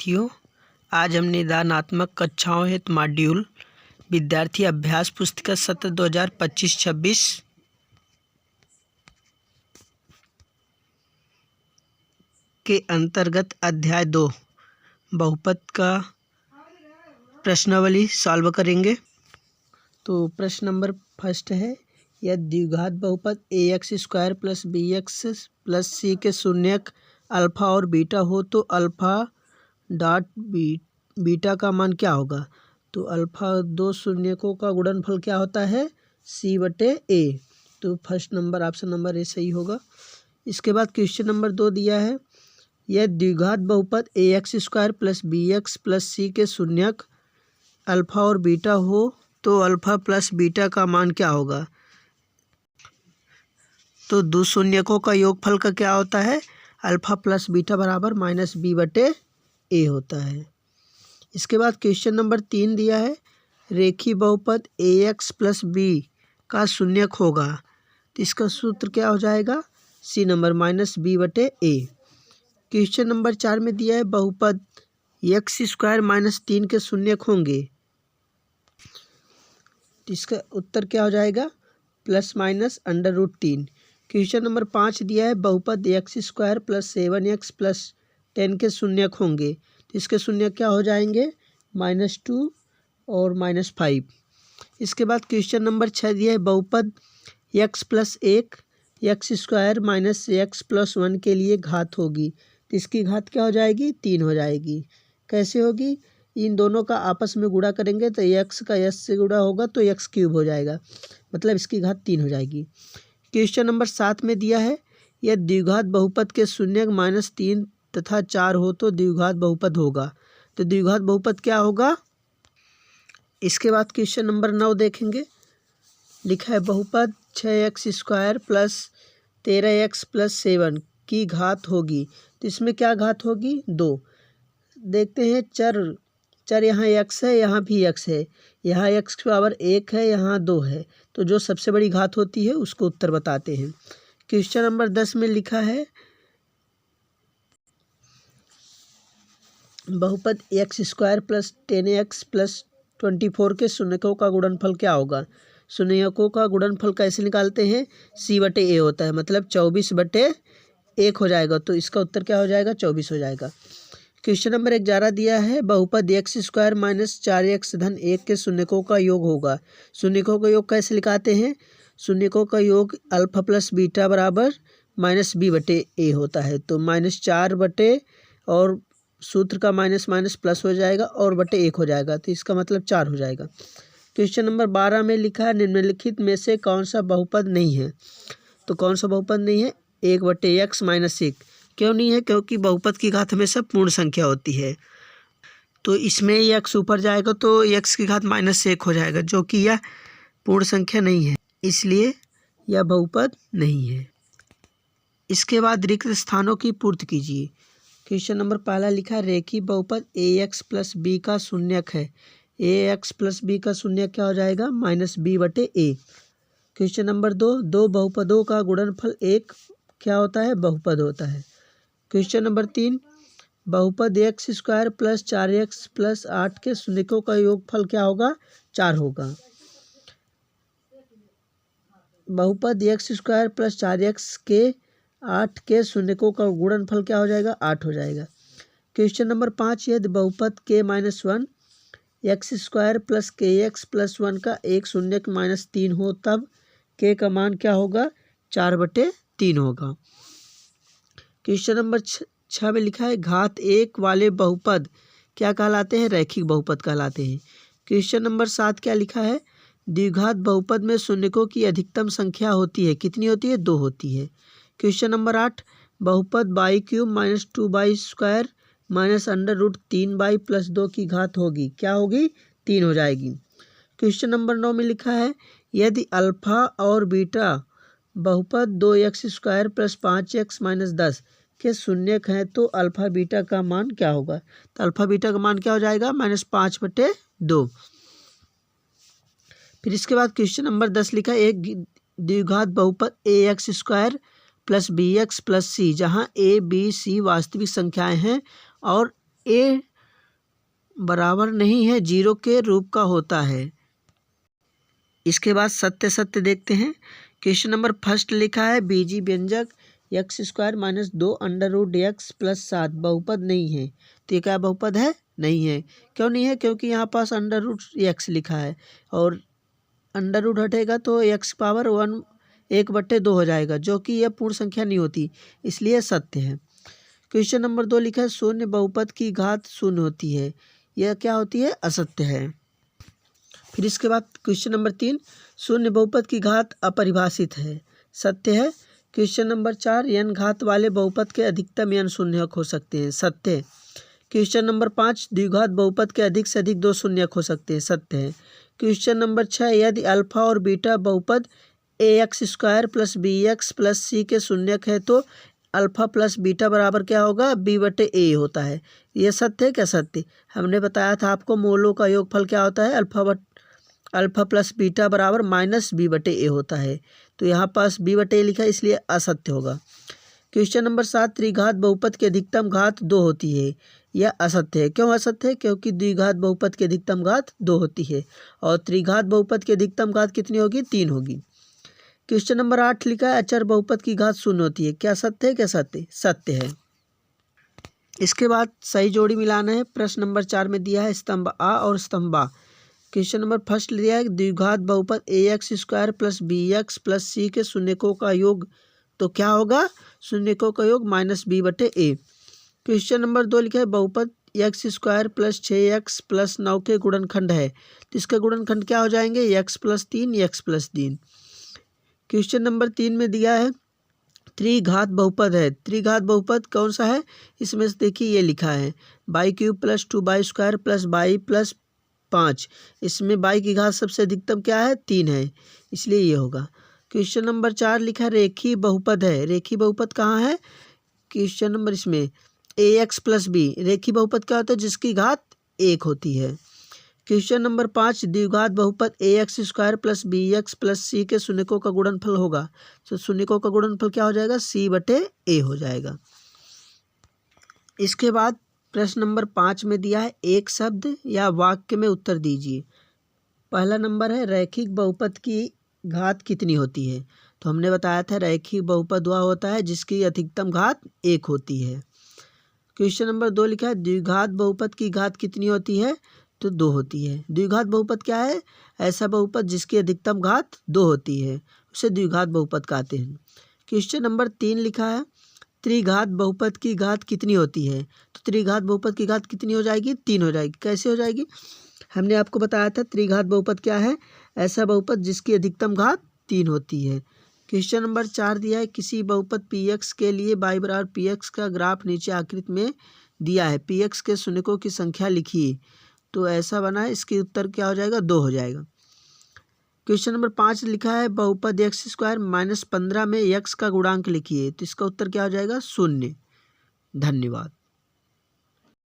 विद्यार्थियों, आज हम निदानात्मक कक्षाओं हेतु मॉड्यूल विद्यार्थी अभ्यास पुस्तिका सत्र 2025-26 के अंतर्गत अध्याय 2 बहुपद का प्रश्नावली सॉल्व करेंगे। तो प्रश्न नंबर फर्स्ट है, यदि द्विघात बहुपद ax² + bx + c के शून्यक अल्फा और बीटा हो तो अल्फा डॉट बीटा का मान क्या होगा। तो अल्फा दो शून्यकों का गुणनफल क्या होता है, c/a। तो first number option number A सही होगा। इसके बाद क्वेश्चन नंबर 2 दिया है, यह द्विघात बहुपद ax² + bx + c के शून्यक अल्फा और बीटा हो तो अल्फा प्लस बीटा का मान क्या होगा। तो दो शून्यकों का योगफल का क्या होता है, अल्फा प्लस बीटा बराबर -b/a होता है। इसके बाद क्वेश्चन नंबर 3 दिया है, रेखीय बहुपद ax + b का शून्यक होगा तो इसका सूत्र क्या हो जाएगा, सी नंबर -b/a। क्वेश्चन नंबर 4 में दिया है, बहुपद x² - 3 के शून्यक होंगे तो इसका उत्तर क्या हो जाएगा, ±√3। क्वेश्चन नंबर 5 दिया है, बहुपद x² + 7x + 10 के शून्यक होंगे तो इसके शून्यक क्या हो जाएंगे, -2 और -5। इसके बाद क्वेश्चन नंबर 6 दिया है, बहुपद x + 1 x² - x + 1 के लिए घात होगी तो इसकी घात क्या हो जाएगी, 3 हो जाएगी। कैसे होगी, इन दोनों का आपस में गुणा करेंगे तो x का s से गुणा होगा तो x³ हो जाएगा, मतलब इसकी घात 3 हो जाएगी। क्वेश्चन नंबर 7 में दिया है, यह द्विघात बहुपद के शून्यक -3 तथा 4 हो तो द्विघात बहुपद होगा। तो द्विघात बहुपद क्या होगा। इसके बाद क्वेश्चन नंबर 9 देखेंगे, लिखा है बहुपद 6x² + 13x + 7 की घात होगी तो इसमें क्या घात होगी, 2। देखते हैं, चर यहाँ x है, यहाँ भी x है, यहाँ x की पावर 1 है, यहाँ 2 है, तो जो सबसे बड़ी घात होती है उसको उत्तर बताते हैं। क्वेश्चन नंबर 10 में लिखा है, बहुपद x² + 10x + 24 के शून्यकों का गुणनफल क्या होगा। शून्यकों का गुणनफल कैसे निकालते हैं, c/a होता है, मतलब 24/1 हो जाएगा, तो इसका उत्तर क्या हो जाएगा, 24 हो जाएगा। क्वेश्चन नंबर 11 दिया है, बहुपद x² - 4x - 1 के शून्यकों का योग होगा। शून्यकों का योग कैसे निकालते हैं, शून्यकों का योग अल्फा प्लस बीटा बराबर -b/a होता है, तो -4 और सूत्र का माइनस प्लस हो जाएगा और /1 हो जाएगा, तो इसका मतलब 4 हो जाएगा। क्वेश्चन नंबर 12 में लिखा है, निम्नलिखित में से कौन सा बहुपद नहीं है। तो कौन सा बहुपद नहीं है, 1/x - 1। क्यों नहीं है, क्योंकि बहुपद की घात हमेशा पूर्ण संख्या होती है, तो इसमें x ऊपर जाएगा तो x की घात -1 हो जाएगा, जो कि यह पूर्ण संख्या नहीं है, इसलिए यह बहुपद नहीं है। इसके बाद रिक्त स्थानों की पूर्ति कीजिए। क्वेश्चन नंबर पहला लिखा है, रेखीय बहुपद ax + b का शून्यक है। ax + b का शून्यक क्या हो जाएगा, -b/a। क्वेश्चन नंबर 2, दो बहुपदों का गुणनफल एक क्या होता है, बहुपद होता है। क्वेश्चन नंबर 3, बहुपद x² + 4x + 8 के शून्यकों का योगफल क्या होगा, 4 होगा। बहुपद x² + 4x के 8 के शून्यकों का गुणनफल क्या हो जाएगा, 8 हो जाएगा। क्वेश्चन नंबर 5, यदि बहुपद k - 1 x² + kx + 1 का एक शून्यक -3 हो तब k का मान क्या होगा, 4/3 होगा। क्वेश्चन नंबर 6 में लिखा है, घात 1 वाले बहुपद क्या कहलाते हैं, रैखिक बहुपद कहलाते हैं। क्वेश्चन नंबर 7 क्या लिखा है, द्विघात बहुपद में शून्यकों की अधिकतम संख्या होती है, कितनी होती है, 2 होती है। क्वेश्चन नंबर 8, बहुपद y³ - 2y² -√3y + 2 की घात होगी, क्या होगी, 3 हो जाएगी। क्वेश्चन नंबर 9 में लिखा है, यदि अल्फा और बीटा बहुपद 2x² + 5x - 10 के शून्यक हैं तो अल्फा बीटा का मान क्या होगा। तो अल्फा बीटा का मान क्या हो जाएगा, -5/2। फिर इसके बाद क्वेश्चन नंबर 10 लिखा है, एक द्विघात बहुपद ax² + bx + c जहाँ a b c वास्तविक संख्याएं हैं और a बराबर नहीं है 0 के रूप का होता है। इसके बाद सत्य सत्य देखते हैं। क्वेश्चन नंबर फर्स्ट लिखा है बीजी व्यंजक x square minus 2 under root x plus 7 बहुपद नहीं है। तो ये क्या बहुपद है? नहीं है। क्यों नहीं है? क्योंकि यहाँ पास अंडर रूट एक्स लिखा है और अंडर रूट हटेगा तो एक्स पावर 1/2 हो जाएगा, जो कि यह पूर्ण संख्या नहीं होती, इसलिए सत्य है। क्वेश्चन नंबर 2 लिखा है शून्य बहुपद की घात शून्य होती है। यह क्या होती है? असत्य है। फिर इसके बाद क्वेश्चन नंबर 3 शून्य बहुपद की घात अपरिभाषित है। सत्य है। क्वेश्चन नंबर 4 n घात वाले बहुपद के अधिकतम n शून्यक हो सकते हैं। सत्य है। क्वेश्चन नंबर 5 द्विघात बहुपद के अधिक से अधिक 2 शून्यक हो सकते हैं। सत्य है। क्वेश्चन नंबर 6 यदि अल्फा और बीटा बहुपद ax square plus bx plus c के शून्यक है तो अल्फा प्लस बीटा बराबर क्या होगा? b/a होता है। यह सत्य है क्या? सत्य। हमने बताया था आपको मोलों का योगफल क्या होता है? अल्फा प्लस बीटा बराबर -b/a होता है। तो यहाँ पास b/a लिखा है, इसलिए असत्य होगा। क्वेश्चन नंबर 7 त्रिघात बहुपद की अधिकतम घात 2 होती है। यह असत्य है। क्यों असत्य है? क्योंकि द्विघात बहुपद की अधिकतम घात 2 होती है और त्रिघात बहुपद की अधिकतम घात कितनी होगी? 3 होगी। क्वेश्चन नंबर 8 लिखा है अचर बहुपद की घात 0 होती है। क्या सत्य है? क्या सत्य? सत्य है। इसके बाद सही जोड़ी मिलाना है। प्रश्न नंबर 4 में दिया है स्तंभ आ और स्तंभ बा। क्वेश्चन नंबर फर्स्ट दिया है द्विघात बहुपद ax square plus bx plus c के शून्यकों का योग तो क्या होगा? शून्यकों का योग -b/a। क्वेश्चन नंबर 2 लिखा है बहुपद x square plus 6x plus 9 के गुणनखंड है। तो इसका गुणनखंड क्या हो जाएंगे? x plus 3 x plus 3। Question number 3 में दिया है त्रिघात बहुपद है। त्रिघात बहुपद कौन सा है? इसमें से देखिए ये लिखा है y³ plus 2y square plus y plus 5। इसमें y की घात सबसे अधिकतम क्या है? 3 है, इसलिए ये होगा। क्वेश्चन नंबर 4 लिखा है रेखीय बहुपद है। रेखीय बहुपद कहाँ है? क्वेश्चन नंबर इसमें ax प्लस b। रेखीय बहुपद क्या होता है? जिसकी घात 1 होती है। क्वेश्चन नंबर 5 द्विघात बहुपद ax square plus bx plus c के शून्यकों का गुणनफल होगा। तो शून्यकों का गुणनफल क्या हो जाएगा? c/a हो जाएगा। इसके बाद प्रश्न नंबर 5 में दिया है एक शब्द या वाक्य में उत्तर दीजिए। पहला नंबर है रैखिक बहुपद की घात कितनी होती है? तो हमने बताया था रैखिक बहुपद वह होता है जिसकी अधिकतम घात 1 होती है। क्वेश्चन नंबर 2 लिखा है द्विघात बहुपद की घात कितनी होती है? तो 2 होती है। द्विघात बहुपद क्या है? ऐसा बहुपद जिसकी अधिकतम घात 2 होती है, उसे द्विघात बहुपद कहते हैं। क्वेश्चन नंबर 3 लिखा है त्रिघात बहुपद की घात कितनी होती है? तो त्रिघात बहुपद की घात कितनी हो जाएगी? 3 हो जाएगी। कैसे हो जाएगी? हमने आपको बताया था त्रिघात बहुपद क्या है? ऐसा बहुपद जिसकी अधिकतम घात 3 होती है। क्वेश्चन नंबर 4 दिया है किसी बहुपद px के लिए y बराबर px का ग्राफ नीचे आकृति में दिया है। px के शून्यकों की संख्या लिखिए। तो ऐसा बना है, इसके उत्तर क्या हो जाएगा? 2 हो जाएगा। क्वेश्चन नंबर 5 लिखा है बहुपद x स्क्वायर -15 में x का गुणांक लिखिए। तो इसका उत्तर क्या हो जाएगा? 0। धन्यवाद।